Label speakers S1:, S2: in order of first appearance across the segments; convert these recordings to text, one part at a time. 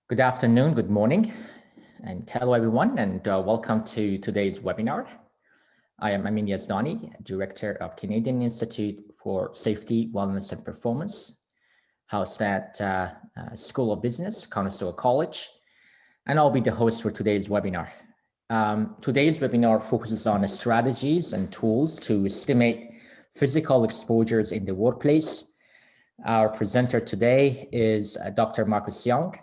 S1: Good afternoon, good morning, and hello everyone, and welcome to today's webinar. I am Amin Yazdani, Director of Canadian Institute for Safety, Wellness and Performance, housed at School of Business, Conestoga College, and I'll be the host for today's webinar. Today's webinar focuses on strategies and tools to estimate physical exposures in the workplace. Our presenter today is Dr. Marcus Young.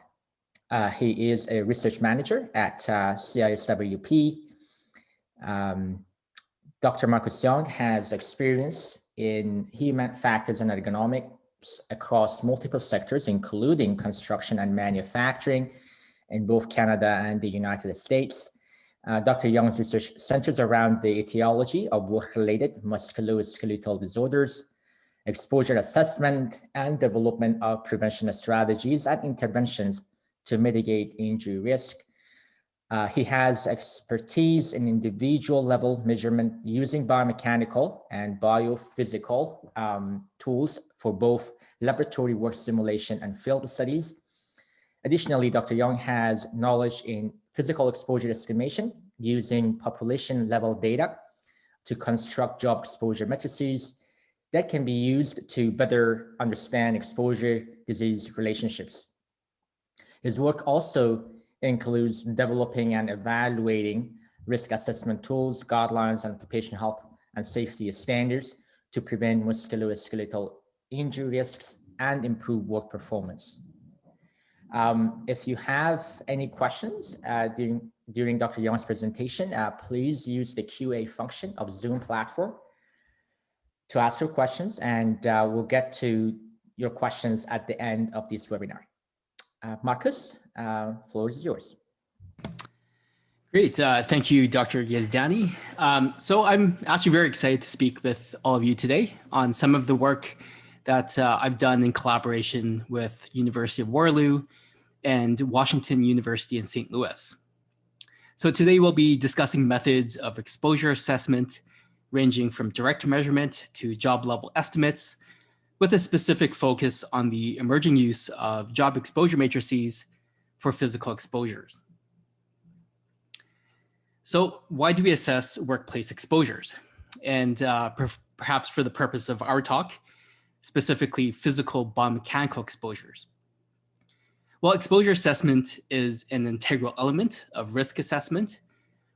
S1: He is a research manager at CISWP. Dr. Marcus Young has experience in human factors and ergonomics across multiple sectors, including construction and manufacturing in both Canada and the United States. Dr. Young's research centers around the etiology of work-related musculoskeletal disorders, exposure assessment, and development of prevention strategies and interventions to mitigate injury risk. He has expertise in individual level measurement using biomechanical and biophysical tools for both laboratory work simulation and field studies. Additionally, Dr. Young has knowledge in physical exposure estimation using population level data to construct job exposure matrices that can be used to better understand exposure disease relationships. His work also includes developing and evaluating risk assessment tools, guidelines, and occupational health and safety standards to prevent musculoskeletal injury risks and improve work performance. If you have any questions during Dr. Young's presentation, please use the QA function of Zoom platform to ask your questions, and we'll get to your questions at the end of this webinar. Marcus, floor is yours.
S2: Great. Thank you, Dr. Yazdani. So I'm actually very excited to speak with all of you today on some of the work that I've done in collaboration with University of Waterloo and Washington University in St. Louis. So today we'll be discussing methods of exposure assessment ranging from direct measurement to job level estimates, with a specific focus on the emerging use of job exposure matrices for physical exposures. So why do we assess workplace exposures? And perhaps for the purpose of our talk, specifically physical biomechanical exposures. Well, exposure assessment is an integral element of risk assessment,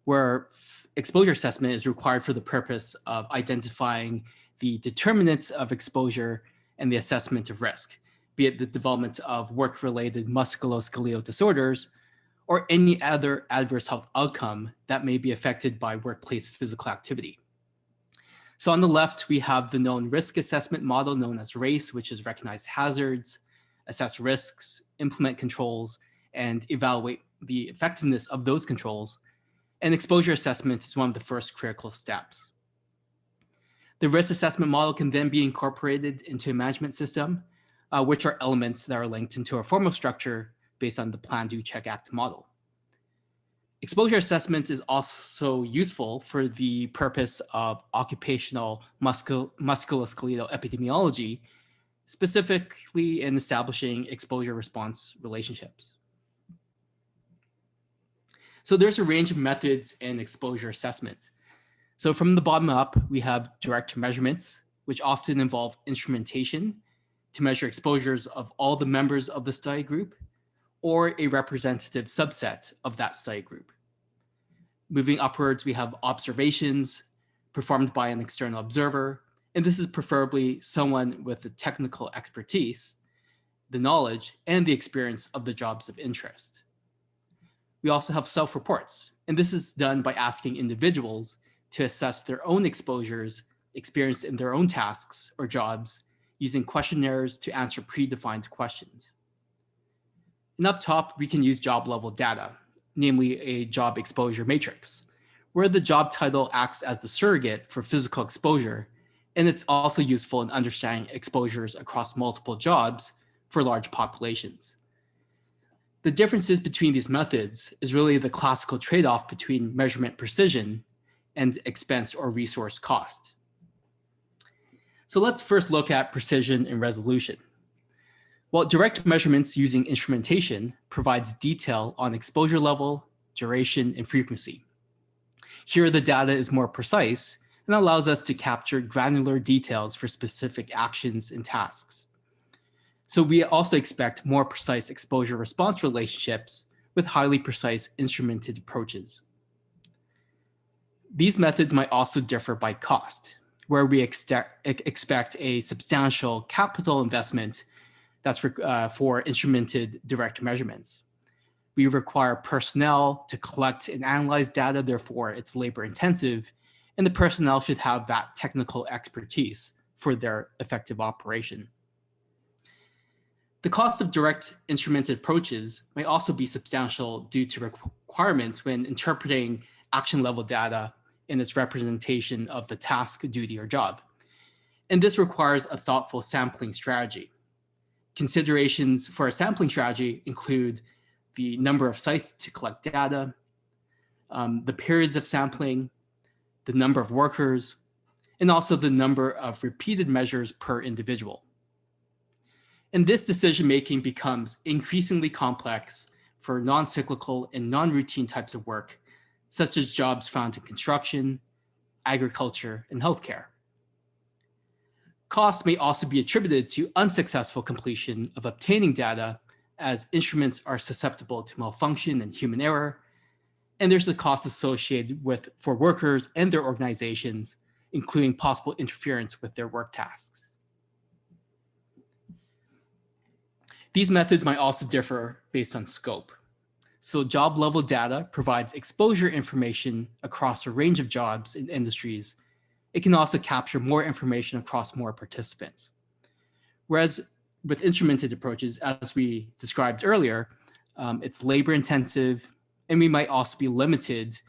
S2: where exposure assessment is required for the purpose of identifying the determinants of exposure and the assessment of risk, be it the development of work-related musculoskeletal disorders or any other adverse health outcome that may be affected by workplace physical activity. So on the left, we have the known risk assessment model known as RACE, which is recognize hazards, assess risks, implement controls, and evaluate the effectiveness of those controls. And exposure assessment is one of the first critical steps. The risk assessment model can then be incorporated into a management system, which are elements that are linked into a formal structure based on the Plan, Do, Check, Act model. Exposure assessment is also useful for the purpose of occupational musculoskeletal epidemiology, specifically in establishing exposure response relationships. So there's a range of methods in exposure assessment. So from the bottom up, we have direct measurements, which often involve instrumentation to measure exposures of all the members of the study group or a representative subset of that study group. Moving upwards, we have observations performed by an external observer, and this is preferably someone with the technical expertise, the knowledge, and the experience of the jobs of interest. We also have self-reports, and this is done by asking individuals to assess their own exposures experienced in their own tasks or jobs using questionnaires to answer predefined questions. And up top, we can use job level data, namely a job exposure matrix, where the job title acts as the surrogate for physical exposure, and it's also useful in understanding exposures across multiple jobs for large populations. The differences between these methods is really the classical trade-off between measurement precision and expense or resource cost. So let's first look at precision and resolution. While direct measurements using instrumentation provides detail on exposure level, duration, and frequency. Here, the data is more precise and allows us to capture granular details for specific actions and tasks. So we also expect more precise exposure-response relationships with highly precise instrumented approaches. These methods might also differ by cost, where we expect a substantial capital investment that's for instrumented direct measurements. We require personnel to collect and analyze data, therefore it's labor intensive, and the personnel should have that technical expertise for their effective operation. The cost of direct instrumented approaches may also be substantial due to requirements when interpreting action level data in its representation of the task, duty, or job. And this requires a thoughtful sampling strategy. Considerations for a sampling strategy include the number of sites to collect data, the periods of sampling, the number of workers, and also the number of repeated measures per individual. And this decision-making becomes increasingly complex for non-cyclical and non-routine types of work, such as jobs found in construction, agriculture, and healthcare. Costs may also be attributed to unsuccessful completion of obtaining data, as instruments are susceptible to malfunction and human error, and there's the cost associated with for workers and their organizations, including possible interference with their work tasks. These methods might also differ based on scope. So job level data provides exposure information across a range of jobs and industries. It can also capture more information across more participants. Whereas with instrumented approaches, as we described earlier, it's labor intensive, and we might also be limited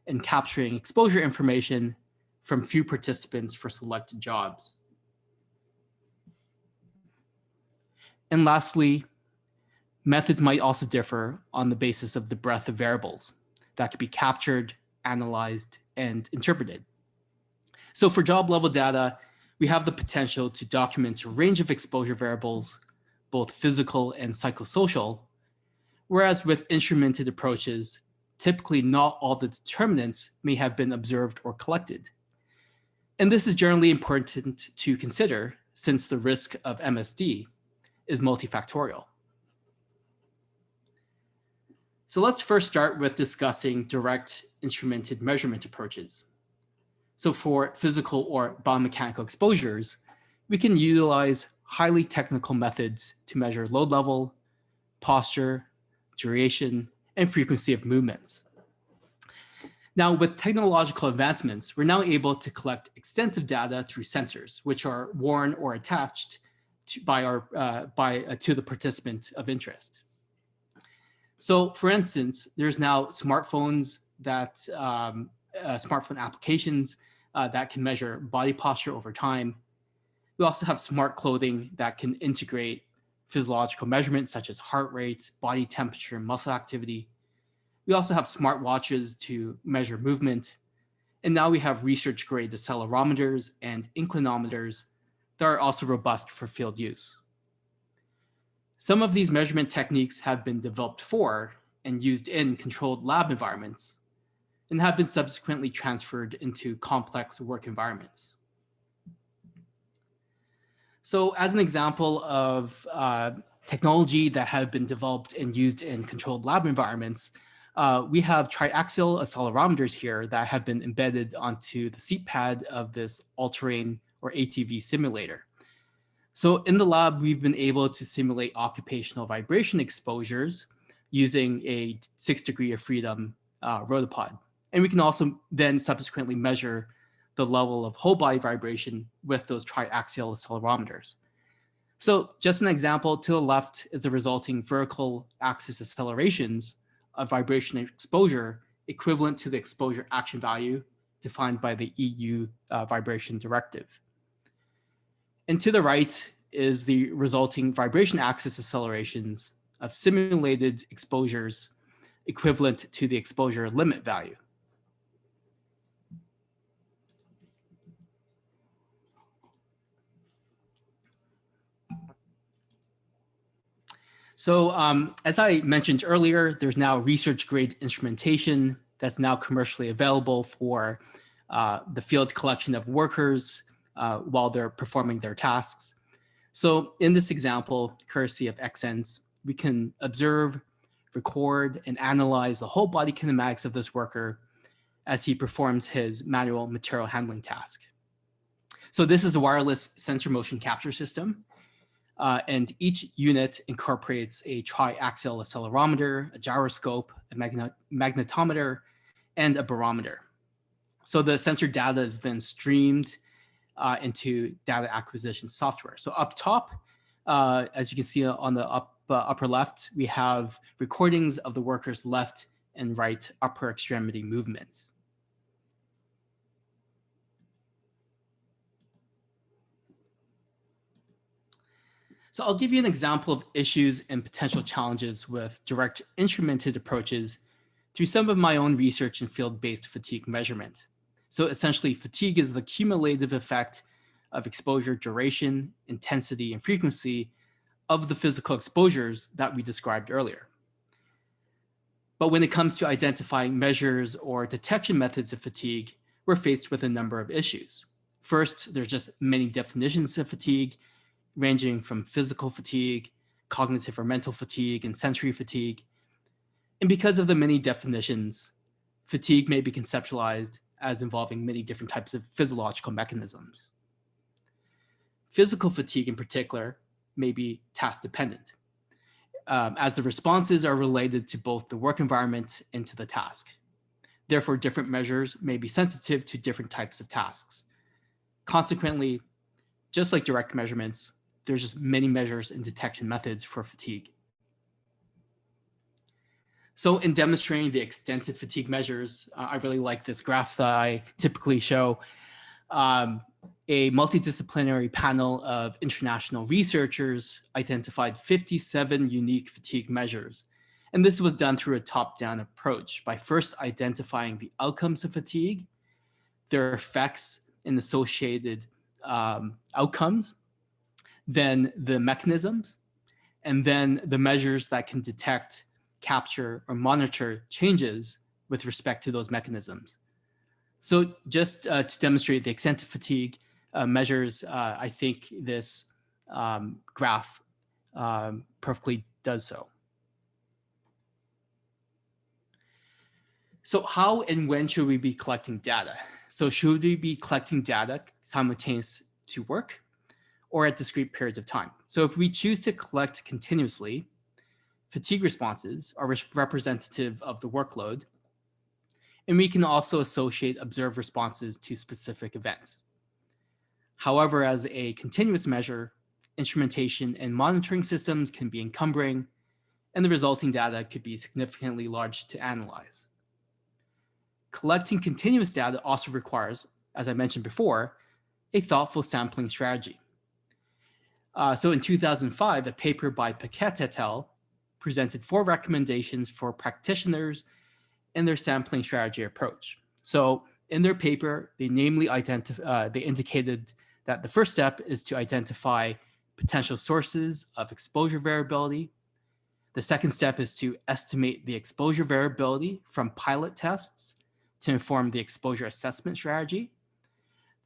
S2: in capturing exposure information from few participants for selected jobs. And lastly, methods might also differ on the basis of the breadth of variables that could be captured, analyzed, and interpreted. So for job level data, we have the potential to document a range of exposure variables, both physical and psychosocial, whereas with instrumented approaches, typically not all the determinants may have been observed or collected. And this is generally important to consider since the risk of MSD is multifactorial. So let's first start with discussing direct instrumented measurement approaches. So for physical or biomechanical exposures, we can utilize highly technical methods to measure load level, posture, duration, and frequency of movements. Now, with technological advancements, we're now able to collect extensive data through sensors, which are worn or attached to the participant of interest. So, for instance, there's now smartphones smartphone applications that can measure body posture over time. We also have smart clothing that can integrate physiological measurements such as heart rate, body temperature, and muscle activity. We also have smart watches to measure movement. And now we have research-grade accelerometers and inclinometers that are also robust for field use. Some of these measurement techniques have been developed for and used in controlled lab environments and have been subsequently transferred into complex work environments. So as an example of technology that have been developed and used in controlled lab environments, we have triaxial accelerometers here that have been embedded onto the seat pad of this all-terrain or ATV simulator. So in the lab, we've been able to simulate occupational vibration exposures using a 6 degree of freedom rotopod. And we can also then subsequently measure the level of whole body vibration with those triaxial accelerometers. So just an example, to the left is the resulting vertical axis accelerations of vibration exposure equivalent to the exposure action value defined by the EU vibration directive. And to the right is the resulting vibration axis accelerations of simulated exposures equivalent to the exposure limit value. So as I mentioned earlier, there's now research-grade instrumentation that's now commercially available for the field collection of workers while they're performing their tasks. So in this example, courtesy of XSense, we can observe, record, and analyze the whole body kinematics of this worker as he performs his manual material handling task. So this is a wireless sensor motion capture system. And each unit incorporates a triaxial accelerometer, a gyroscope, a magnetometer, and a barometer. So the sensor data is then streamed into data acquisition software. So up top, as you can see on the upper left, we have recordings of the worker's left and right upper extremity movements. So I'll give you an example of issues and potential challenges with direct instrumented approaches through some of my own research in field-based fatigue measurement. So essentially, fatigue is the cumulative effect of exposure duration, intensity, and frequency of the physical exposures that we described earlier. But when it comes to identifying measures or detection methods of fatigue, we're faced with a number of issues. First, there's just many definitions of fatigue, ranging from physical fatigue, cognitive or mental fatigue, and sensory fatigue. And because of the many definitions, fatigue may be conceptualized as involving many different types of physiological mechanisms. Physical fatigue in particular may be task dependent, as the responses are related to both the work environment and to the task. Therefore, different measures may be sensitive to different types of tasks. Consequently, just like direct measurements, there's just many measures and detection methods for fatigue. So in demonstrating the extent of fatigue measures, I really like this graph that I typically show. A multidisciplinary panel of international researchers identified 57 unique fatigue measures. And this was done through a top-down approach by first identifying the outcomes of fatigue, their effects and associated outcomes, then the mechanisms, and then the measures that can detect, capture, or monitor changes with respect to those mechanisms. So just to demonstrate the extent of fatigue measures, I think this graph perfectly does so. So how and when should we be collecting data? So should we be collecting data simultaneous to work or at discrete periods of time? So if we choose to collect continuously, fatigue responses are representative of the workload, and we can also associate observed responses to specific events. However, as a continuous measure, instrumentation and monitoring systems can be encumbering, and the resulting data could be significantly large to analyze. Collecting continuous data also requires, as I mentioned before, a thoughtful sampling strategy. So in 2005, a paper by Paquette et al. Presented 4 recommendations for practitioners in their sampling strategy approach. So in their paper, they namely they indicated that the first step is to identify potential sources of exposure variability. The second step is to estimate the exposure variability from pilot tests to inform the exposure assessment strategy.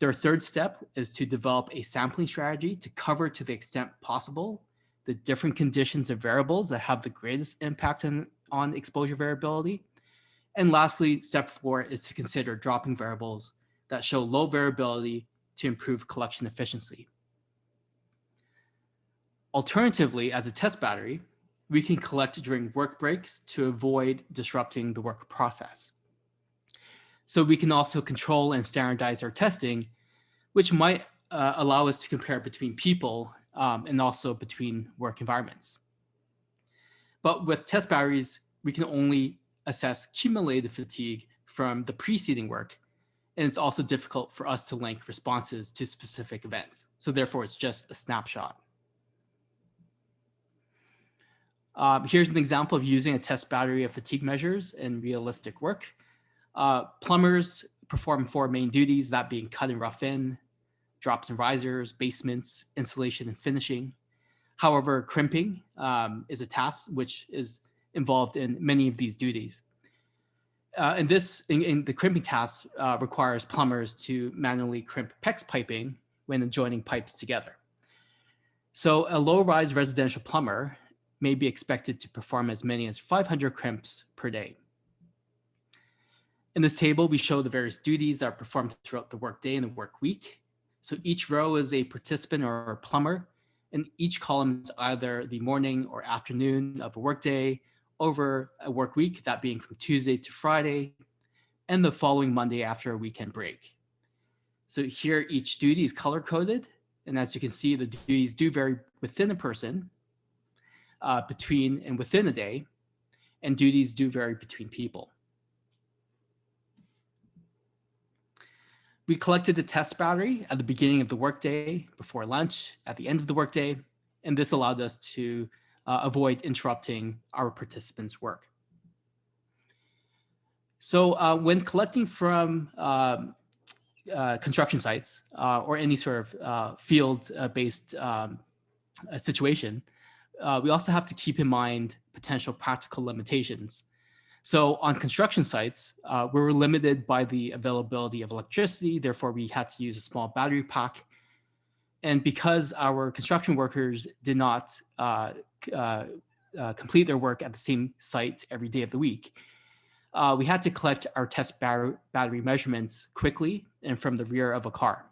S2: Their third step is to develop a sampling strategy to cover to the extent possible the different conditions and variables that have the greatest impact on exposure variability. And lastly, step 4 is to consider dropping variables that show low variability to improve collection efficiency. Alternatively, as a test battery, we can collect during work breaks to avoid disrupting the work process. So we can also control and standardize our testing, which might allow us to compare between people and also between work environments. But with test batteries, we can only assess cumulative fatigue from the preceding work, and it's also difficult for us to link responses to specific events. So therefore, it's just a snapshot. Here's an example of using a test battery of fatigue measures in realistic work. Plumbers perform 4 main duties, that being cut and rough in, drops and risers, basements, insulation, and finishing. However, crimping is a task which is involved in many of these duties. And in the crimping task requires plumbers to manually crimp PEX piping when joining pipes together. So a low-rise residential plumber may be expected to perform as many as 500 crimps per day. In this table, we show the various duties that are performed throughout the workday and the work week. So each row is a participant or a plumber, and each column is either the morning or afternoon of a workday over a work week, that being from Tuesday to Friday, and the following Monday after a weekend break. So here, each duty is color-coded, and as you can see, the duties do vary within a person, between and within a day, and duties do vary between people. We collected the test battery at the beginning of the workday, before lunch, at the end of the workday, and this allowed us to avoid interrupting our participants' work. So when collecting from construction sites or any sort of field-based situation, we also have to keep in mind potential practical limitations. So on construction sites, we were limited by the availability of electricity. Therefore, we had to use a small battery pack. And because our construction workers did not complete their work at the same site every day of the week, we had to collect our test battery measurements quickly and from the rear of a car.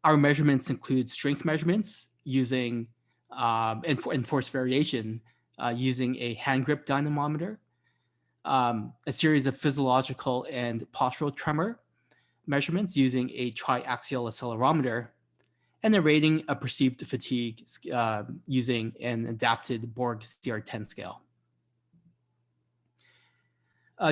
S2: Our measurements include strength measurements using and force variation using a hand grip dynamometer, a series of physiological and postural tremor measurements using a triaxial accelerometer, and a rating of perceived fatigue using an adapted Borg CR10 scale.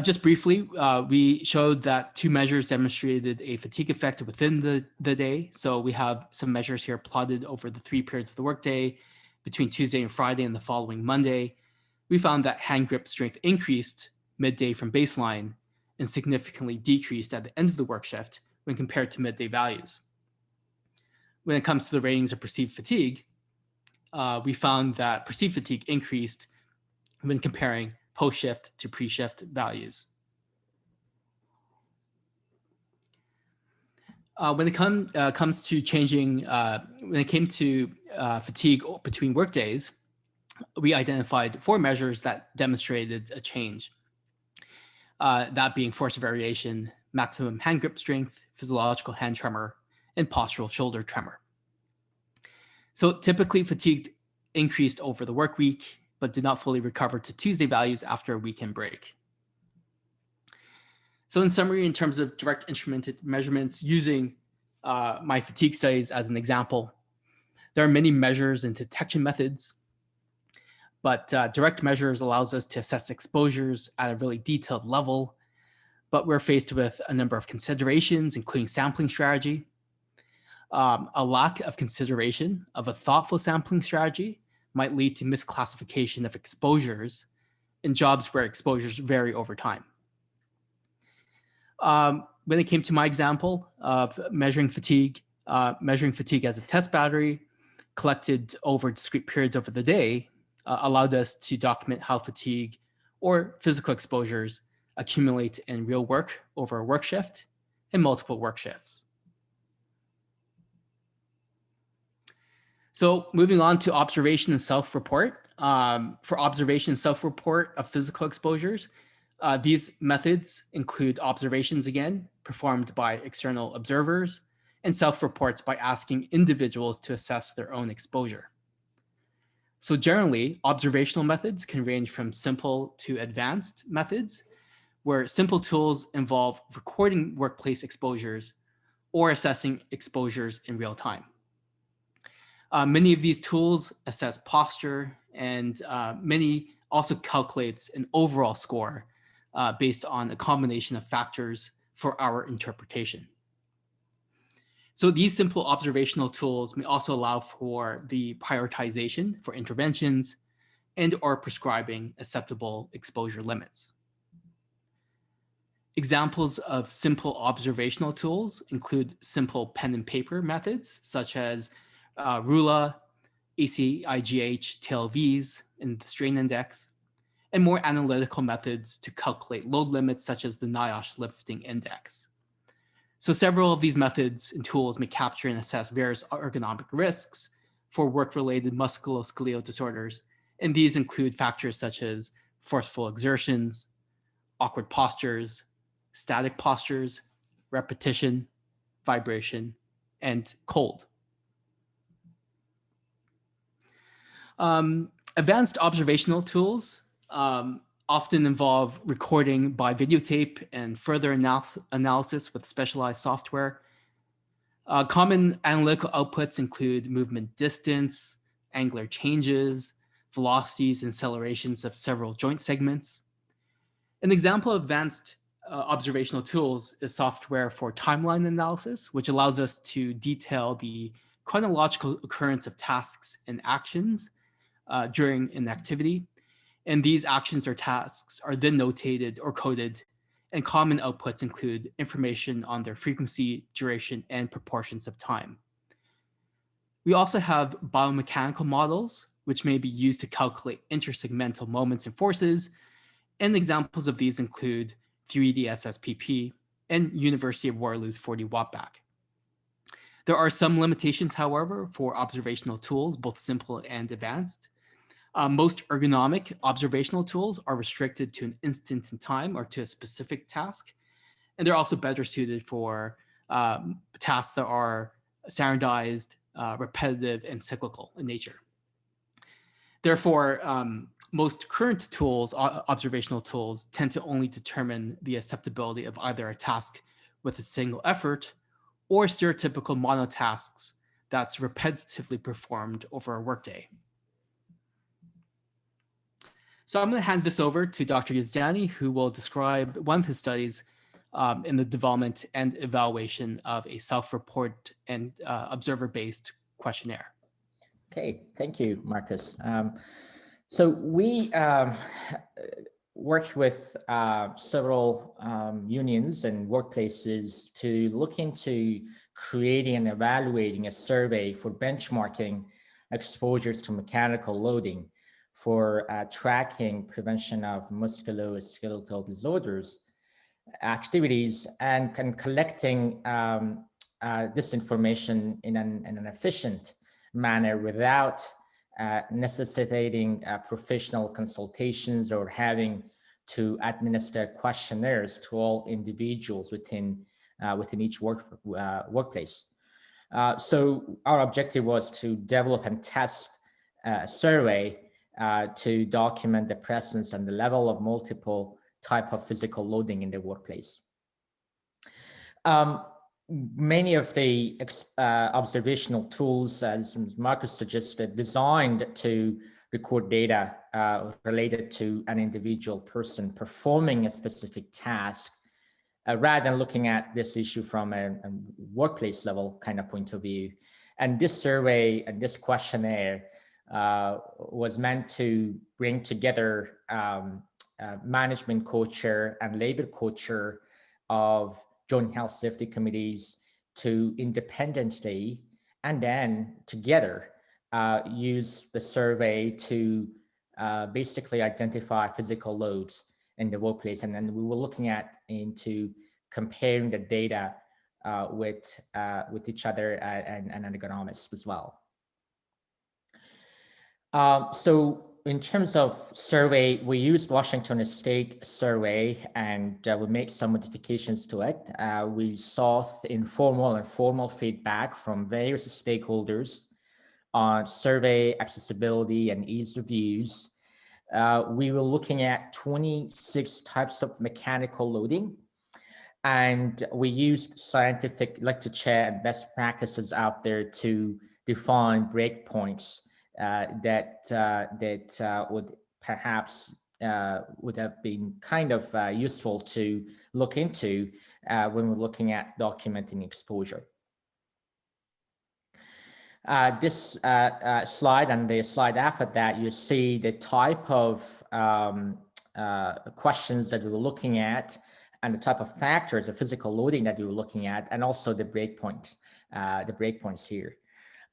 S2: Just briefly, we showed that two measures demonstrated a fatigue effect within the day. So we have some measures here plotted over the 3 periods of the workday between Tuesday and Friday and the following Monday. We found that hand grip strength increased midday from baseline and significantly decreased at the end of the work shift when compared to midday values. When it comes to the ratings of perceived fatigue, we found that perceived fatigue increased when comparing post-shift to pre-shift values. When it comes to changing, when it came to fatigue between workdays, we identified 4 measures that demonstrated a change. That being force variation, maximum hand grip strength, physiological hand tremor, and postural shoulder tremor. So typically fatigue increased over the work week, but did not fully recover to Tuesday values after a weekend break. So in summary, in terms of direct instrumented measurements, using my fatigue studies as an example, there are many measures and detection methods, but direct measures allows us to assess exposures at a really detailed level, but we're faced with a number of considerations, including sampling strategy, a lack of consideration of a thoughtful sampling strategy might lead to misclassification of exposures in jobs where exposures vary over time. When it came to my example of measuring fatigue as a test battery collected over discrete periods over the day allowed us to document how fatigue or physical exposures accumulate in real work over a work shift and multiple work shifts. So moving on to observation and self-report. For observation and self-report of physical exposures, these methods include observations, again, performed by external observers, and self-reports by asking individuals to assess their own exposure. So generally, observational methods can range from simple to advanced methods, where simple tools involve recording workplace exposures or assessing exposures in real time. Many of these tools assess posture, and many also calculates an overall score based on a combination of factors for our interpretation. So these simple observational tools may also allow for the prioritization for interventions and or prescribing acceptable exposure limits. Examples of simple observational tools include simple pen and paper methods, such as RULA, ACIGH TLVs in the strain index, and more analytical methods to calculate load limits such as the NIOSH lifting index. So several of these methods and tools may capture and assess various ergonomic risks for work-related musculoskeletal disorders, and these include factors such as forceful exertions, awkward postures, static postures, repetition, vibration, and cold. Advanced observational tools often involve recording by videotape and further analysis with specialized software. Common analytical outputs include movement distance, angular changes, velocities and accelerations of several joint segments. An example of advanced observational tools is software for timeline analysis, which allows us to detail the chronological occurrence of tasks and actions during an activity. And these actions or tasks are then notated or coded, and common outputs include information on their frequency, duration, and proportions of time. We also have biomechanical models, which may be used to calculate intersegmental moments and forces, and examples of these include 3D SSPP and University of Waterloo's 4D Wattback. There are some limitations, however, for observational tools, both simple and advanced. Most ergonomic observational tools are restricted to an instant in time or to a specific task. And they're also better suited for tasks that are standardized, repetitive, and cyclical in nature. Therefore, most current tools, observational tools, tend to only determine the acceptability of either a task with a single effort or stereotypical monotasks that's repetitively performed over a workday. So I'm going to hand this over to Dr. Yazdiani, who will describe one of his studies in the development and evaluation of a self-report and observer-based questionnaire.
S1: Okay, thank you, Marcus. So we worked with several unions and workplaces to look into creating and evaluating a survey for benchmarking exposures to mechanical loading for tracking prevention of musculoskeletal disorders activities and collecting this information in an efficient manner without necessitating professional consultations or having to administer questionnaires to all individuals within each workplace. So our objective was to develop and test a survey to document the presence and the level of multiple type of physical loading in the workplace. Many of the observational tools, as Marcus suggested, designed to record data related to an individual person performing a specific task, rather than looking at this issue from a workplace level kind of point of view. And this survey and this questionnaire was meant to bring together management culture and labor culture of joint health safety committees to independently and then together use the survey to basically identify physical loads in the workplace. And then we were looking into comparing the data with each other and ergonomics as well. So in terms of survey, we used Washington State survey and we made some modifications to it. We sought informal and formal feedback from various stakeholders on survey accessibility and ease of use. We were looking at 26 types of mechanical loading, and we used scientific literature and best practices out there to define breakpoints that would perhaps would have been kind of useful to look into when we're looking at documenting exposure. This slide and the slide after that, you see the type of questions that we were looking at and the type of factors of physical loading that we were looking at, and also the breakpoints here.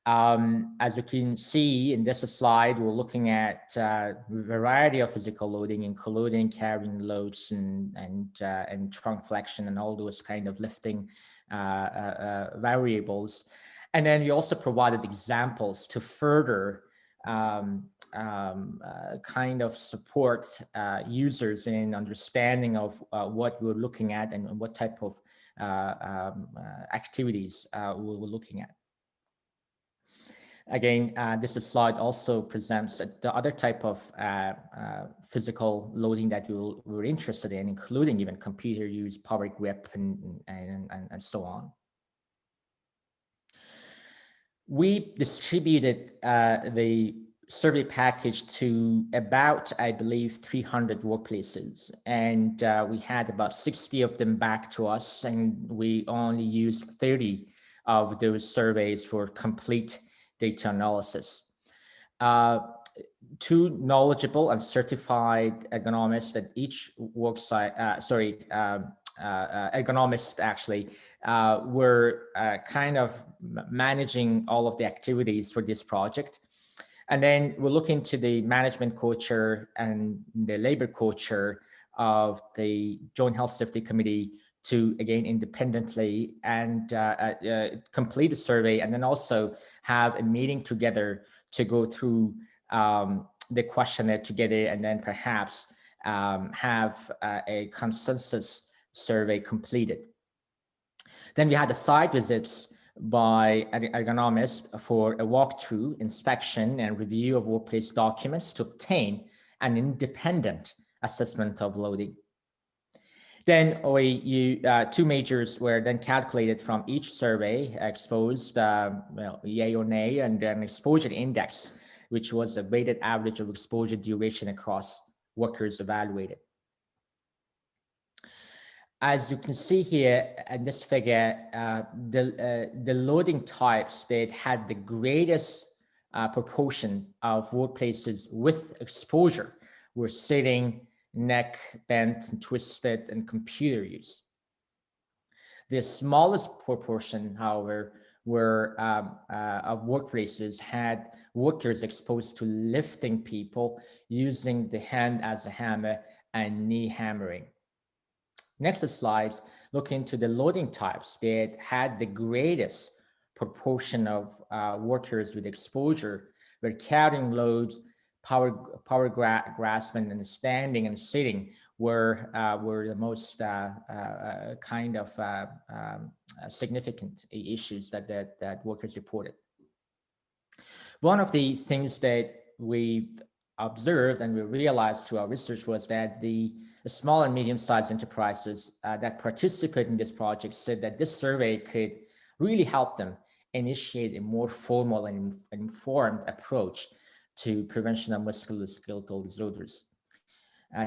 S1: As you can see in this slide, we're looking at a variety of physical loading, including carrying loads and trunk flexion and all those kind of lifting variables. And then we also provided examples to further kind of support users in understanding of what we're looking at and what type of activities we were looking at. Again, this slide also presents the other type of physical loading that we were interested in, including even computer use, power grip, and so on. We distributed the survey package to about, I believe, 300 workplaces, and we had about 60 of them back to us, and we only used 30 of those surveys for complete data analysis. Two knowledgeable and certified ergonomists at each worksite, ergonomists actually were kind of managing all of the activities for this project. And then we'll look into the management co-chair and the labor co-chair of the Joint Health Safety Committee to, again, independently and complete the survey, and then also have a meeting together to go through the questionnaire together, and then perhaps have a consensus survey completed. Then we had the site visits by ergonomists for a walkthrough, inspection, and review of workplace documents to obtain an independent assessment of loading. Then two majors were then calculated from each survey, exposed, yay or nay, and then exposure index, which was a weighted average of exposure duration across workers evaluated. As you can see here in this figure, the loading types that had the greatest proportion of workplaces with exposure were sitting, neck, bent, and twisted, and computer use. The smallest proportion, however, were of workplaces had workers exposed to lifting people using the hand as a hammer and knee hammering. Next slides look into the loading types that had the greatest proportion of workers with exposure, where carrying loads, power grasping, and standing and sitting were the most kind of significant issues that workers reported. One of the things that we've observed and we realized through our research was that the small and medium-sized enterprises that participate in this project said that this survey could really help them initiate a more formal and informed approach to prevention of musculoskeletal disorders.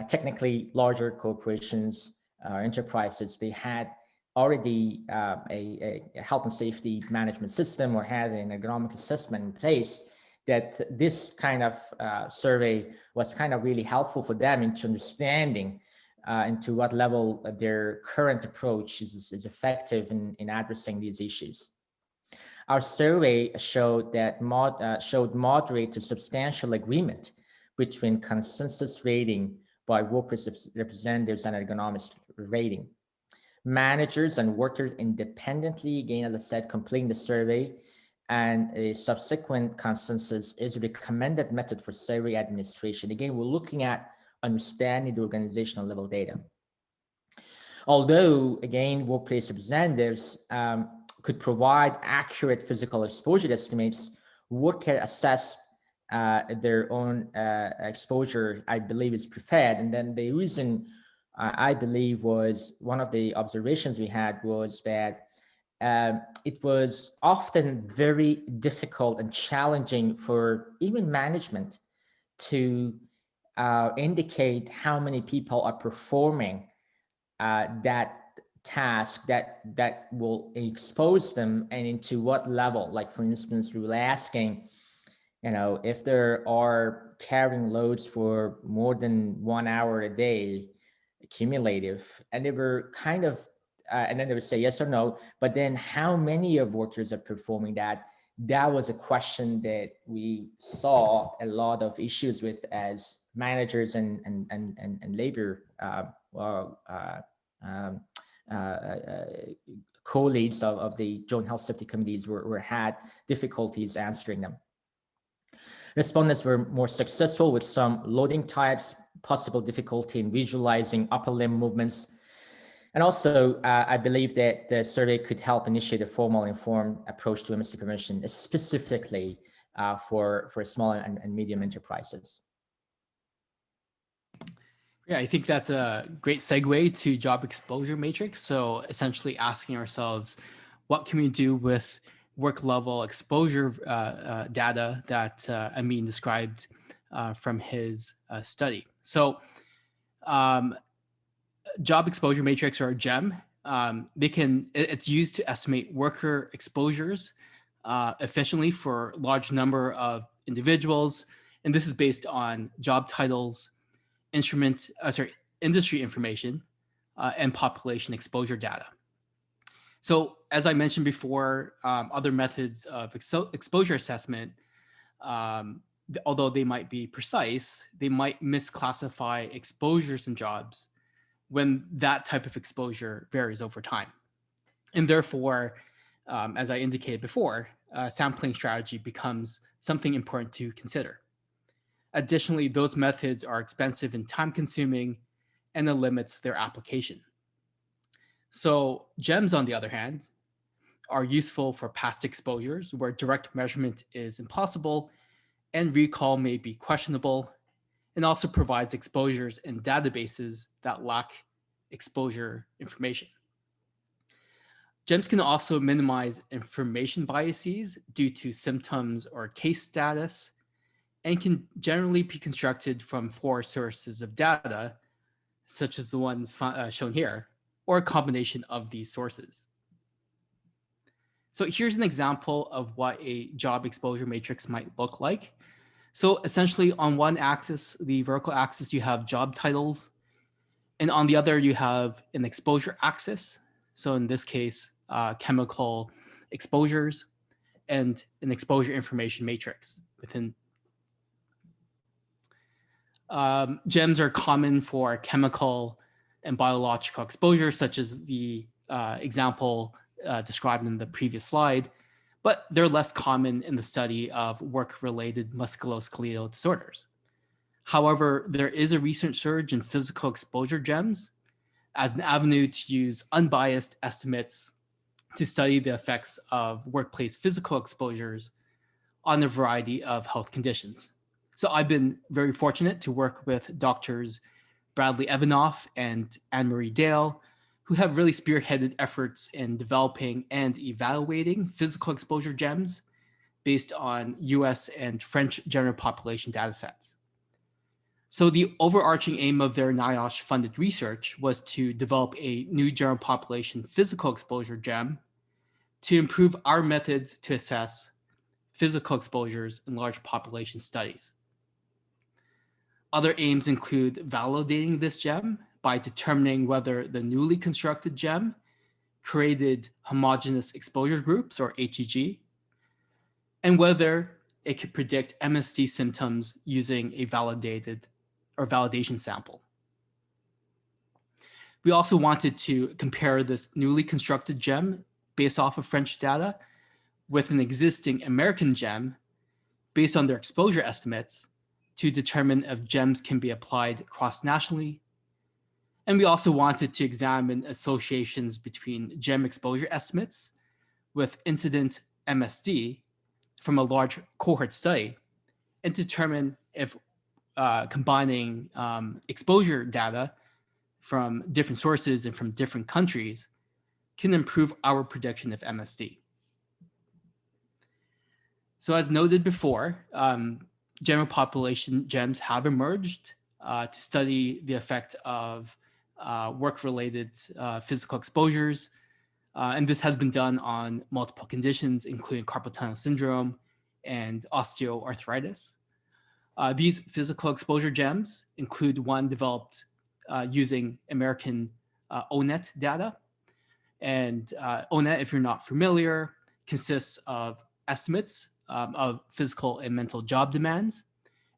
S1: Technically, larger corporations, enterprises, they had already a health and safety management system or had an ergonomic assessment in place, that this kind of survey was kind of really helpful for them into understanding into what level their current approach is effective in addressing these issues. Our survey showed that showed moderate to substantial agreement between consensus rating by workers representatives and ergonomics rating. Managers and workers independently, again, as I said, completing the survey, and a subsequent consensus is a recommended method for survey administration. Again, we're looking at understanding the organizational level data. Although, again, workplace representatives could provide accurate physical exposure estimates, worker assess their own exposure, I believe, is preferred. And then the reason I believe was, one of the observations we had was that it was often very difficult and challenging for even management to indicate how many people are performing that task that will expose them, and into what level. Like, for instance, we were asking, if there are carrying loads for more than 1 hour a day, cumulative, and they were kind of and then they would say yes or no, but then how many of workers are performing that? that was a question that we saw a lot of issues with as managers and labor um, co-leads of the joint health safety committees were had difficulties answering them. Respondents were more successful with some loading types, possible difficulty in visualizing upper limb movements. And also, I believe that the survey could help initiate a formal, informed approach to MST prevention, specifically for small and medium enterprises.
S2: Yeah, I think that's a great segue to job exposure matrix. So essentially asking ourselves, what can we do with work level exposure data that Amin described from his study? So job exposure matrix, or GEM, it's used to estimate worker exposures efficiently for a large number of individuals. And this is based on job titles, industry information, and population exposure data. So as I mentioned before, other methods of exposure assessment, although they might be precise, they might misclassify exposures in jobs when that type of exposure varies over time. And therefore, as I indicated before, sampling strategy becomes something important to consider. Additionally, those methods are expensive and time-consuming, and it limits their application. So GEMS, on the other hand, are useful for past exposures where direct measurement is impossible and recall may be questionable, and also provides exposures in databases that lack exposure information. GEMS can also minimize information biases due to symptoms or case status, and can generally be constructed from 4 sources of data, such as the ones shown here, or a combination of these sources. So here's an example of what a job exposure matrix might look like. So essentially on one axis, the vertical axis, you have job titles, and on the other you have an exposure axis. So in this case, chemical exposures, and an exposure information matrix within. GEMS are common for chemical and biological exposure, such as the example described in the previous slide, but they're less common in the study of work-related musculoskeletal disorders. However, there is a recent surge in physical exposure GEMS as an avenue to use unbiased estimates to study the effects of workplace physical exposures on a variety of health conditions. So I've been very fortunate to work with doctors Bradley Evanoff and Anne-Marie Dale, who have really spearheaded efforts in developing and evaluating physical exposure GEMS based on US and French general population datasets. So the overarching aim of their NIOSH-funded research was to develop a new general population physical exposure GEM to improve our methods to assess physical exposures in large population studies. Other aims include validating this GEM by determining whether the newly constructed GEM created homogeneous exposure groups, or HEG, and whether it could predict MST symptoms using a validated or validation sample. We also wanted to compare this newly constructed GEM based off of French data with an existing American GEM based on their exposure estimates to determine if GEMS can be applied cross-nationally. And we also wanted to examine associations between GEM exposure estimates with incident MSD from a large cohort study, and determine if combining exposure data from different sources and from different countries can improve our prediction of MSD. So as noted before, general population GEMS have emerged to study the effect of work-related physical exposures. And this has been done on multiple conditions, including carpal tunnel syndrome and osteoarthritis. These physical exposure GEMS include one developed using American ONET data. And ONET, if you're not familiar, consists of estimates of physical and mental job demands.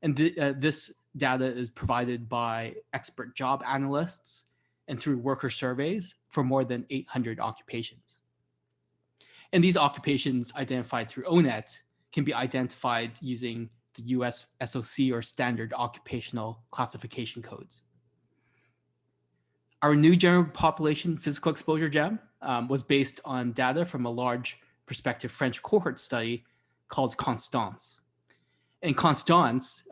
S2: And this data is provided by expert job analysts and through worker surveys for more than 800 occupations. And these occupations identified through ONET can be identified using the US SOC or Standard Occupational Classification Codes. Our new general population physical exposure GEM was based on data from a large prospective French cohort study called Constance. And Constance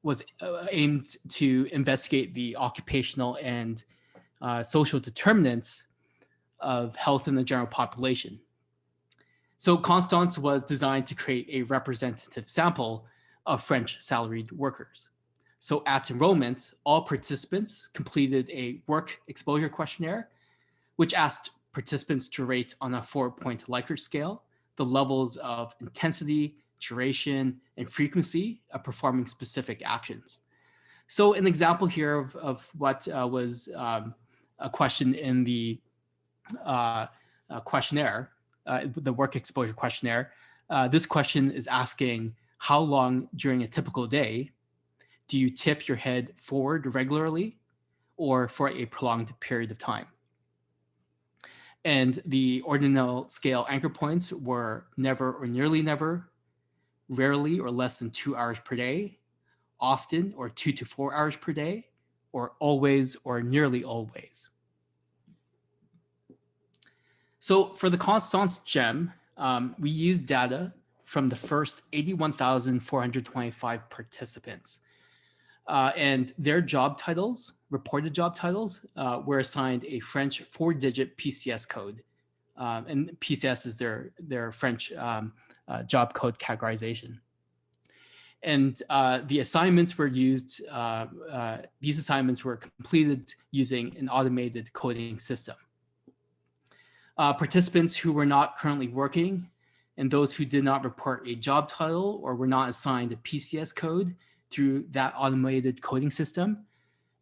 S2: was aimed to investigate the occupational and social determinants of health in the general population. So Constance was designed to create a representative sample of French salaried workers. So at enrollment, all participants completed a work exposure questionnaire, which asked participants to rate on a 4-point Likert scale the levels of intensity, duration, and frequency of performing specific actions. So an example here of what was a question in the questionnaire, the work exposure questionnaire. This question is asking, how long during a typical day do you tip your head forward regularly or for a prolonged period of time? And the ordinal scale anchor points were never or nearly never, rarely or less than 2 hours per day, often or 2 to 4 hours per day, or always or nearly always. So for the Constance GEM, we used data from the first 81,425 participants. And their job titles, reported job titles, were assigned a French 4-digit PCS code. And PCS is their French job code categorization. And the assignments were used, these assignments were completed using an automated coding system. Participants who were not currently working and those who did not report a job title or were not assigned a PCS code through that automated coding system,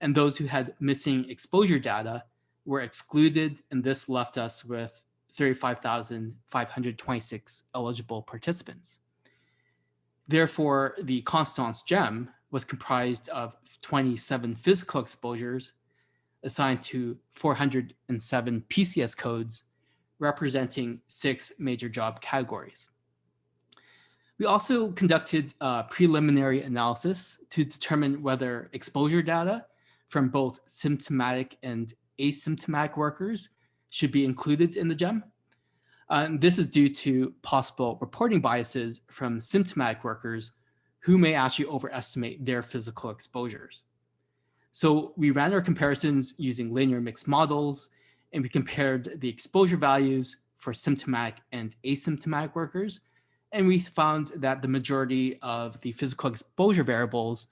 S2: and those who had missing exposure data were excluded, and this left us with 35,526 eligible participants. Therefore, the Constance GEM was comprised of 27 physical exposures assigned to 407 PCS codes, representing 6 major job categories. We also conducted a preliminary analysis to determine whether exposure data from both symptomatic and asymptomatic workers should be included in the GEM. This is due to possible reporting biases from symptomatic workers who may actually overestimate their physical exposures. So we ran our comparisons using linear mixed models, and we compared the exposure values for symptomatic and asymptomatic workers. And we found that the majority of the physical exposure variables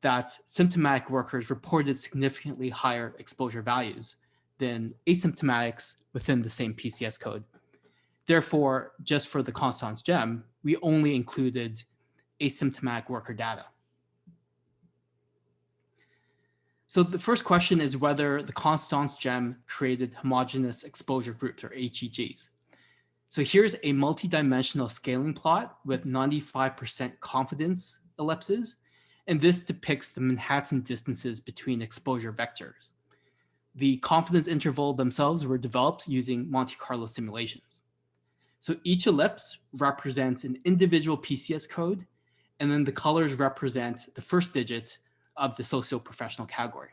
S2: that symptomatic workers reported significantly higher exposure values than asymptomatics within the same PCS code. Therefore, just for the Constance GEM, we only included asymptomatic worker data. So the first question is whether the Constance GEM created homogeneous exposure groups, or HEGs. So here's a multidimensional scaling plot with 95% confidence ellipses, and this depicts the Manhattan distances between exposure vectors. The confidence interval themselves were developed using Monte Carlo simulations. So each ellipse represents an individual PCS code, and then the colors represent the first digit of the socio-professional category.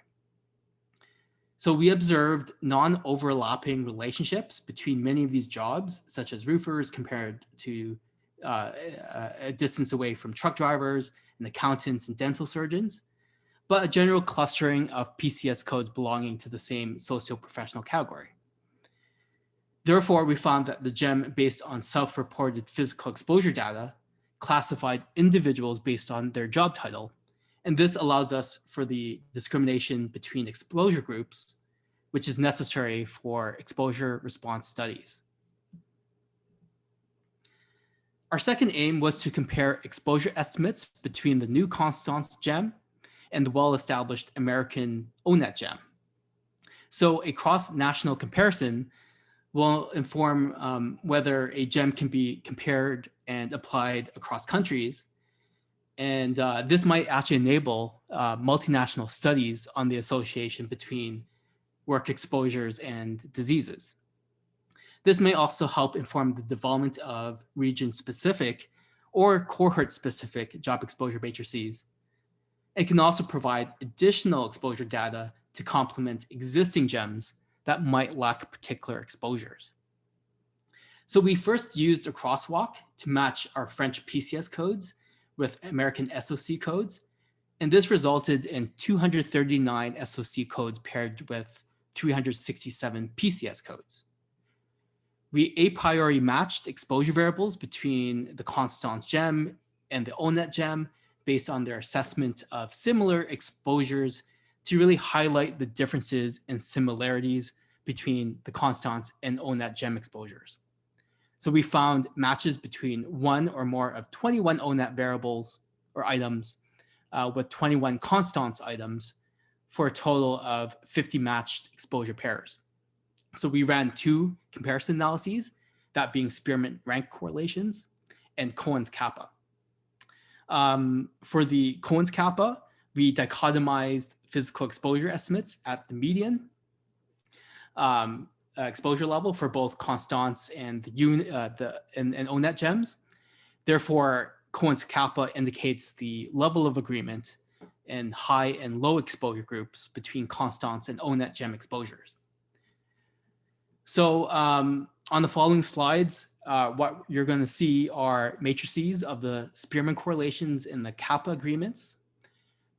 S2: So we observed non-overlapping relationships between many of these jobs, such as roofers compared to a distance away from truck drivers and accountants and dental surgeons, but a general clustering of PCS codes belonging to the same socio-professional category. Therefore, we found that the GEM, based on self-reported physical exposure data, classified individuals based on their job title. And this allows us for the discrimination between exposure groups, which is necessary for exposure response studies. Our second aim was to compare exposure estimates between the new Constance GEM and the well-established American ONET GEM. So a cross-national comparison will inform whether a gem can be compared and applied across countries. And this might actually enable multinational studies on the association between work exposures and diseases. This may also help inform the development of region-specific or cohort-specific job exposure matrices. It can also provide additional exposure data to complement existing GEMs that might lack particular exposures. So we first used a crosswalk to match our French PCS codes with American SOC codes, and this resulted in 239 SOC codes paired with 367 PCS codes. We a priori matched exposure variables between the Constance gem and the ONET gem based on their assessment of similar exposures to really highlight the differences and similarities between the Constance and ONET gem exposures. So we found matches between one or more of 21 ONET variables or items with 21 Constance items for a total of 50 matched exposure pairs. So we ran 2 comparison analyses, that being Spearman rank correlations and Cohen's kappa. For the Cohen's kappa, we dichotomized physical exposure estimates at the median exposure level for both Constance and the ONET gems. Therefore, Cohen's kappa indicates the level of agreement in high and low exposure groups between Constance and ONET gem exposures. So on the following slides, what you're going to see are matrices of the Spearman correlations and the kappa agreements.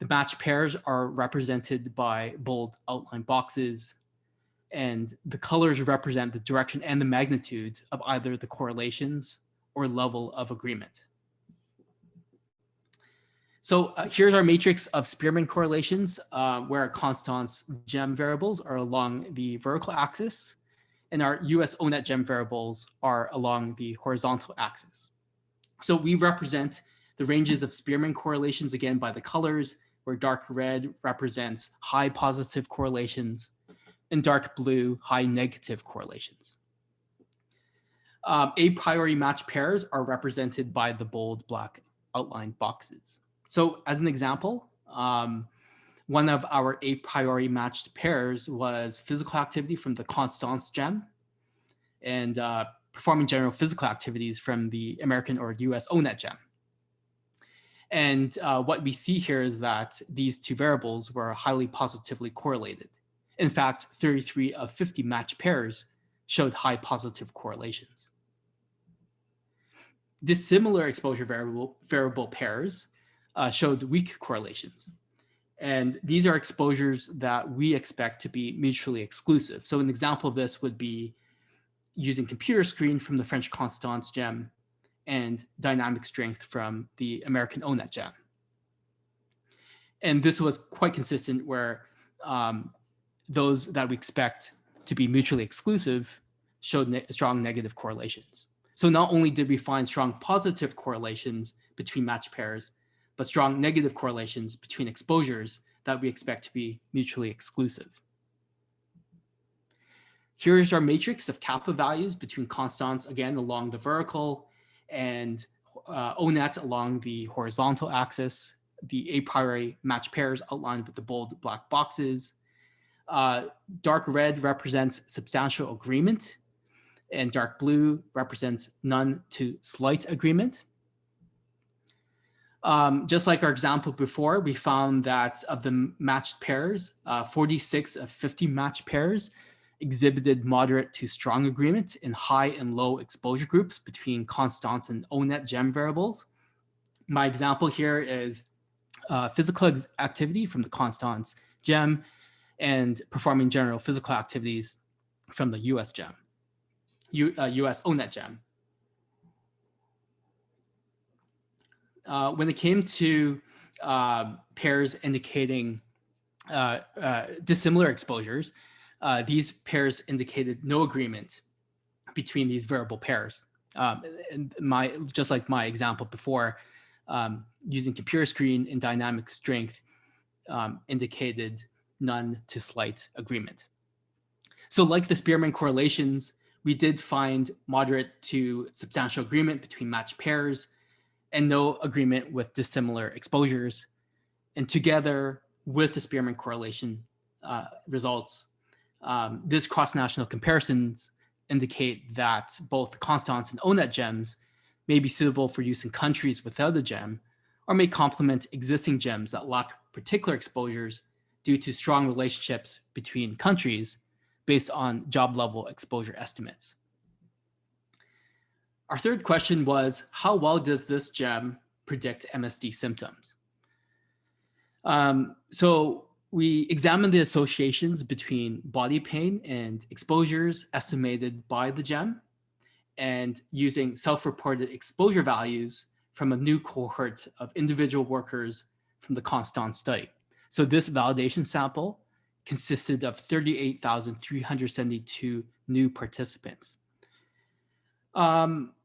S2: The matched pairs are represented by bold outline boxes, and the colors represent the direction and the magnitude of either the correlations or level of agreement. So here's our matrix of Spearman correlations, where our Constance gem variables are along the vertical axis, and our US ONET gem variables are along the horizontal axis. So we represent the ranges of Spearman correlations again by the colors, where dark red represents high positive correlations and dark blue high negative correlations. A priori match pairs are represented by the bold black outline boxes. So as an example, one of our a priori matched pairs was physical activity from the Constance gem and performing general physical activities from the American or US ONET gem. And what we see here is that these 2 variables were highly positively correlated. In fact, 33 of 50 matched pairs showed high positive correlations. Dissimilar exposure variable pairs showed weak correlations. And these are exposures that we expect to be mutually exclusive. So an example of this would be using computer screen from the French Constance gem and dynamic strength from the American ONET gem. And this was quite consistent where those that we expect to be mutually exclusive showed strong negative correlations. So not only did we find strong positive correlations between matched pairs, but strong negative correlations between exposures that we expect to be mutually exclusive. Here's our matrix of kappa values between Constance, again, along the vertical, and ONET along the horizontal axis. The a priori match pairs outlined with the bold black boxes. Dark red represents substantial agreement, and dark blue represents none to slight agreement. Just like our example before, we found that of the matched pairs, 46 of 50 matched pairs exhibited moderate to strong agreement in high and low exposure groups between Constance and ONET gem variables. My example here is physical activity from the Constance gem and performing general physical activities from the US gem, US ONET gem. When it came to pairs indicating dissimilar exposures, these pairs indicated no agreement between these variable pairs. And just like my example before, using computer screen and dynamic strength indicated none to slight agreement. So like the Spearman correlations, we did find moderate to substantial agreement between matched pairs and no agreement with dissimilar exposures. And together with the Spearman correlation results, this cross-national comparisons indicate that both Constance and ONET gems may be suitable for use in countries without a gem, or may complement existing gems that lack particular exposures due to strong relationships between countries based on job level exposure estimates. Our third question was, how well does this gem predict MSD symptoms? So we examined the associations between body pain and exposures estimated by the gem, and using self-reported exposure values from a new cohort of individual workers from the Constance study. So this validation sample consisted of 38,372 new participants.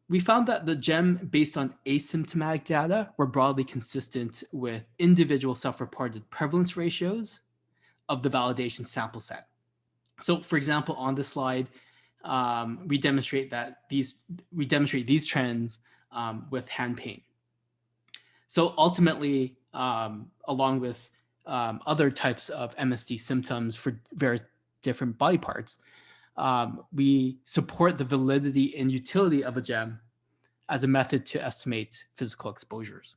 S2: We found that the gem based on asymptomatic data were broadly consistent with individual self-reported prevalence ratios of the validation sample set. So for example, on this slide, we demonstrate these trends with hand pain. So ultimately, along with other types of MSD symptoms for various different body parts, we support the validity and utility of a gem as a method to estimate physical exposures.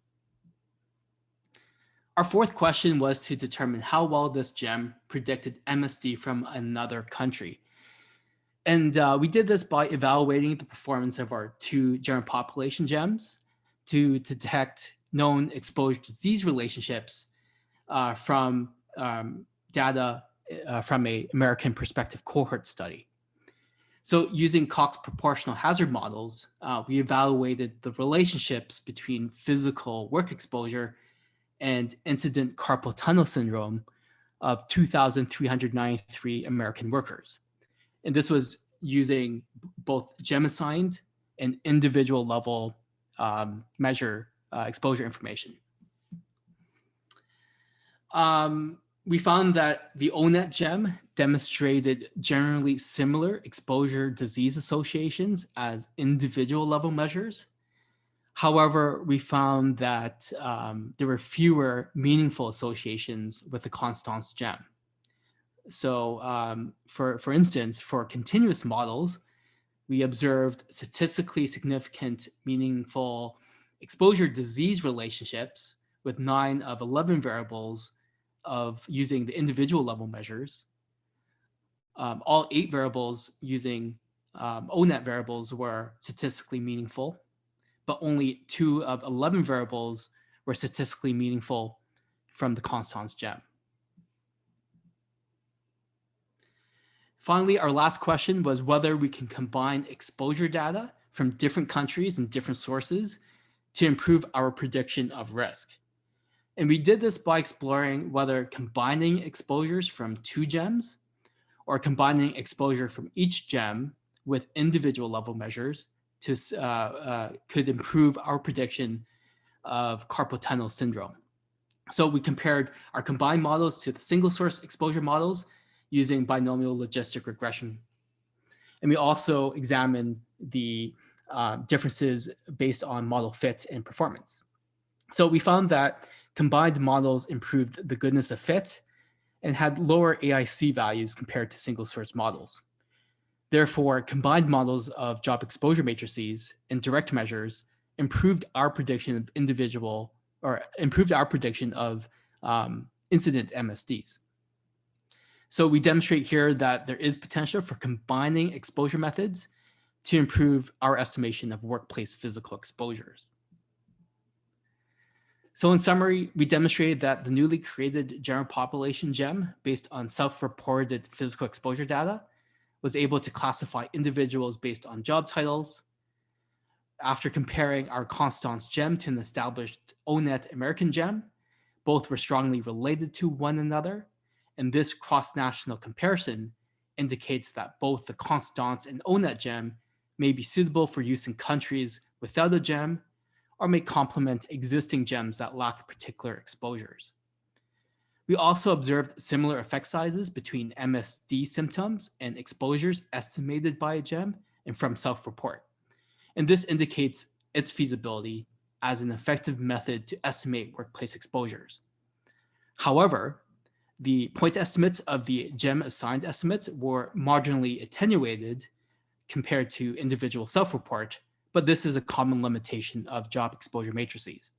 S2: Our fourth question was to determine how well this gem predicted MSD from another country. And we did this by evaluating the performance of our two general population gems to detect known exposure disease relationships from data from an American Perspective cohort study. So using Cox proportional hazard models, we evaluated the relationships between physical work exposure and incident carpal tunnel syndrome of 2,393 American workers. And this was using both gem-assigned and individual level measure exposure information. We found that the ONET gem demonstrated generally similar exposure disease associations as individual level measures. However, we found that there were fewer meaningful associations with the Constance gem. So for instance, for continuous models, we observed statistically significant meaningful exposure disease relationships with 9 of 11 variables of using the individual level measures. All 8 variables using ONET variables were statistically meaningful, but only 2 of 11 variables were statistically meaningful from the Constance gem. Finally, our last question was whether we can combine exposure data from different countries and different sources to improve our prediction of risk. And we did this by exploring whether combining exposures from 2 gems or combining exposure from each gem with individual level measures could improve our prediction of carpal tunnel syndrome. So we compared our combined models to the single source exposure models using binomial logistic regression. And we also examined the differences based on model fit and performance. So we found that combined models improved the goodness of fit and had lower AIC values compared to single source models. Therefore, combined models of job exposure matrices and direct measures improved our prediction of incident MSDs. So we demonstrate here that there is potential for combining exposure methods to improve our estimation of workplace physical exposures. So in summary, we demonstrated that the newly created general population gem based on self-reported physical exposure data was able to classify individuals based on job titles. After comparing our Constance gem to an established ONET American gem, both were strongly related to one another. And this cross-national comparison indicates that both the Constance and ONET gem may be suitable for use in countries without a gem or may complement existing gems that lack particular exposures. We also observed similar effect sizes between MSD symptoms and exposures estimated by a gem and from self-report. And this indicates its feasibility as an effective method to estimate workplace exposures. However, the point estimates of the GEM assigned estimates were marginally attenuated compared to individual self-report, but this is a common limitation of job exposure matrices.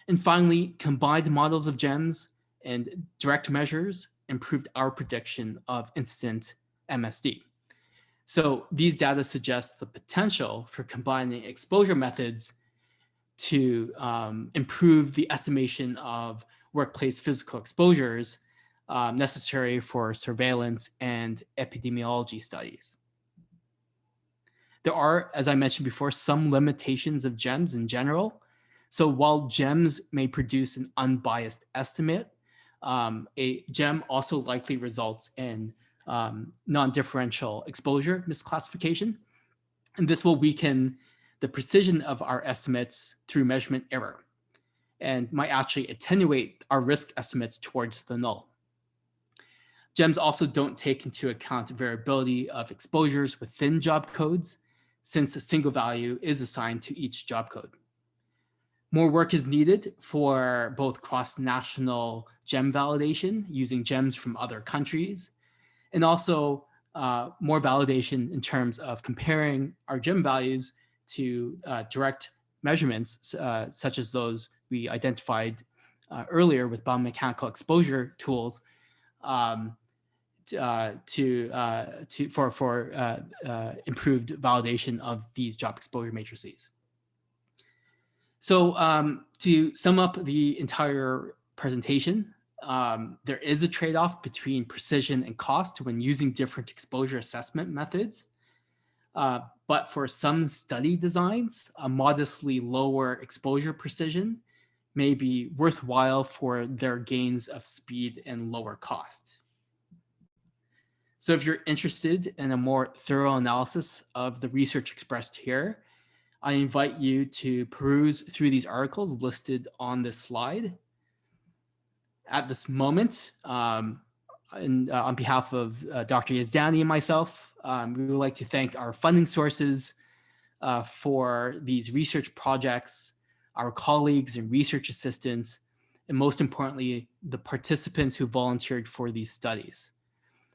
S2: And finally, combined models of GEMs and direct measures improved our prediction of incident MSD. So these data suggest the potential for combining exposure methods to improve the estimation of workplace physical exposures necessary for surveillance and epidemiology studies. There are, as I mentioned before, some limitations of GEMs in general. So while GEMs may produce an unbiased estimate, a GEM also likely results in non-differential exposure misclassification. And this will weaken the precision of our estimates through measurement error and might actually attenuate our risk estimates towards the null. GEMs also don't take into account variability of exposures within job codes, since a single value is assigned to each job code. More work is needed for both cross-national GEM validation using GEMs from other countries, and also more validation in terms of comparing our GEM values to direct measurements, such as those we identified earlier with biomechanical exposure tools for improved validation of these job exposure matrices. So to sum up the entire presentation, there is a trade-off between precision and cost when using different exposure assessment methods. But for some study designs, a modestly lower exposure precision may be worthwhile for their gains of speed and lower cost. So if you're interested in a more thorough analysis of the research expressed here, I invite you to peruse through these articles listed on this slide. At this moment, on behalf of Dr. Yazdani and myself, we would like to thank our funding sources for these research projects, our colleagues and research assistants, and most importantly, the participants who volunteered for these studies.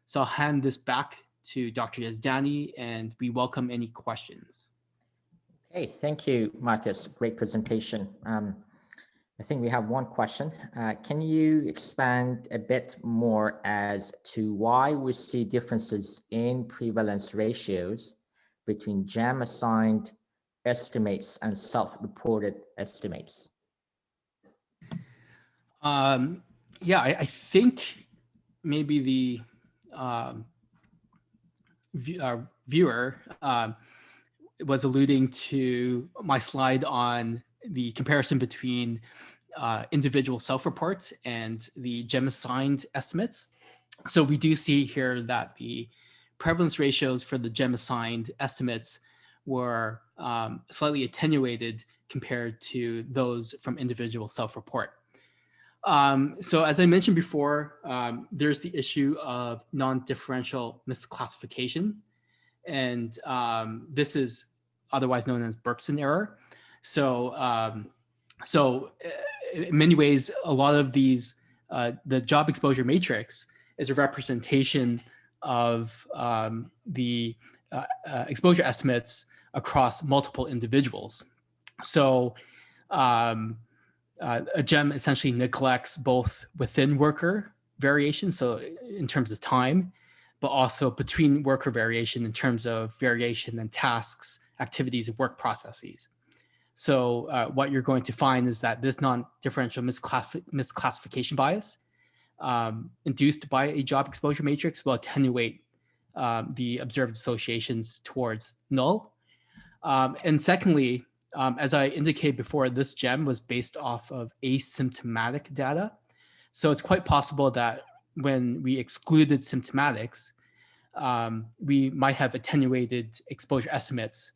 S2: So I'll hand this back to Dr. Yazdani, and we welcome any questions.
S1: Okay, thank you, Marcus. Great presentation. I think we have one question. Can you expand a bit more as to why we see differences in prevalence ratios between GEM assigned estimates and self-reported estimates?
S2: Yeah, I think maybe the viewer was alluding to my slide on the comparison between individual self-reports and the GEM assigned estimates. So we do see here that the prevalence ratios for the GEM assigned estimates were slightly attenuated compared to those from individual self-report. So as I mentioned before, there's the issue of non-differential misclassification. And this is otherwise known as Bergson error. So, in many ways, a lot of these, the job exposure matrix is a representation of the exposure estimates across multiple individuals. So a GEM essentially neglects both within worker variation, so in terms of time, but also between worker variation in terms of variation in tasks, activities, and work processes. So what you're going to find is that this non-differential misclassification bias induced by a job exposure matrix will attenuate the observed associations towards null. And secondly, as I indicated before, this GEM was based off of asymptomatic data. So it's quite possible that when we excluded symptomatics, we might have attenuated exposure estimates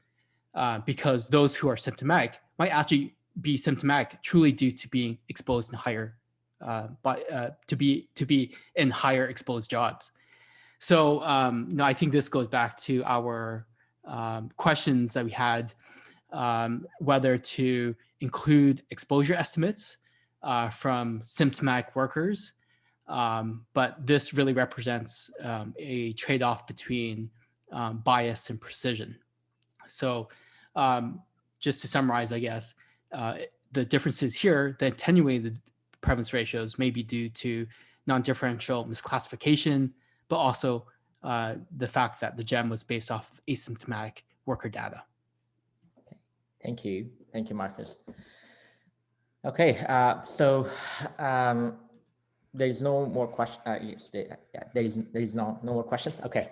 S2: because those who are symptomatic might actually be symptomatic truly due to being exposed in higher, to be in higher exposed jobs. So no, I think this goes back to our questions that we had, whether to include exposure estimates from symptomatic workers. But this really represents a trade-off between bias and precision. So just to summarize, I guess, the differences here, the attenuated prevalence ratios may be due to non-differential misclassification, but also the fact that the GEM was based off of asymptomatic worker data.
S1: Okay. Thank you. Thank you, Marcus. Okay, so there is no more question. Yes, there is no more questions. Okay.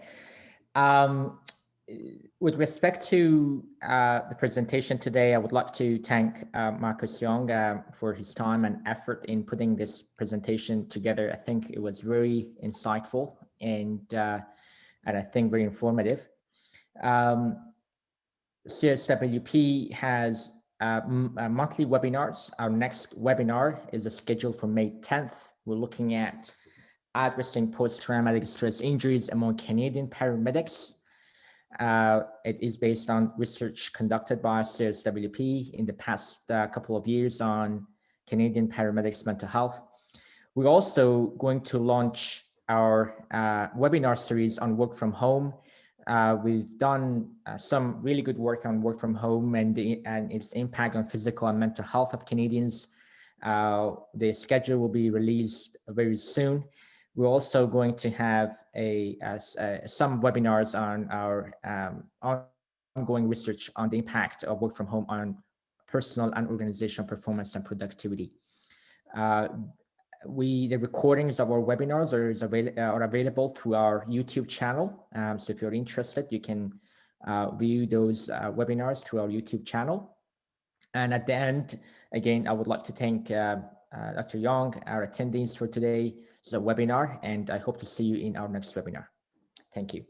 S1: With respect to the presentation today, I would like to thank Marcus Young for his time and effort in putting this presentation together. I think it was very insightful and I think very informative. CSWP has monthly webinars. Our next webinar is scheduled for May 10th. We're looking at addressing post-traumatic stress injuries among Canadian paramedics. It is based on research conducted by CSWP in the past couple of years on Canadian paramedics' mental health. We're also going to launch our webinar series on work from home. We've done some really good work on work from home and its impact on physical and mental health of Canadians. The schedule will be released very soon. We're also going to have some webinars on our ongoing research on the impact of work from home on personal and organizational performance and productivity. The recordings of our webinars are available through our YouTube channel. So if you're interested, you can view those webinars through our YouTube channel. And at the end, again, I would like to thank Dr. Young, our attendees for today's webinar, and I hope to see you in our next webinar. Thank you.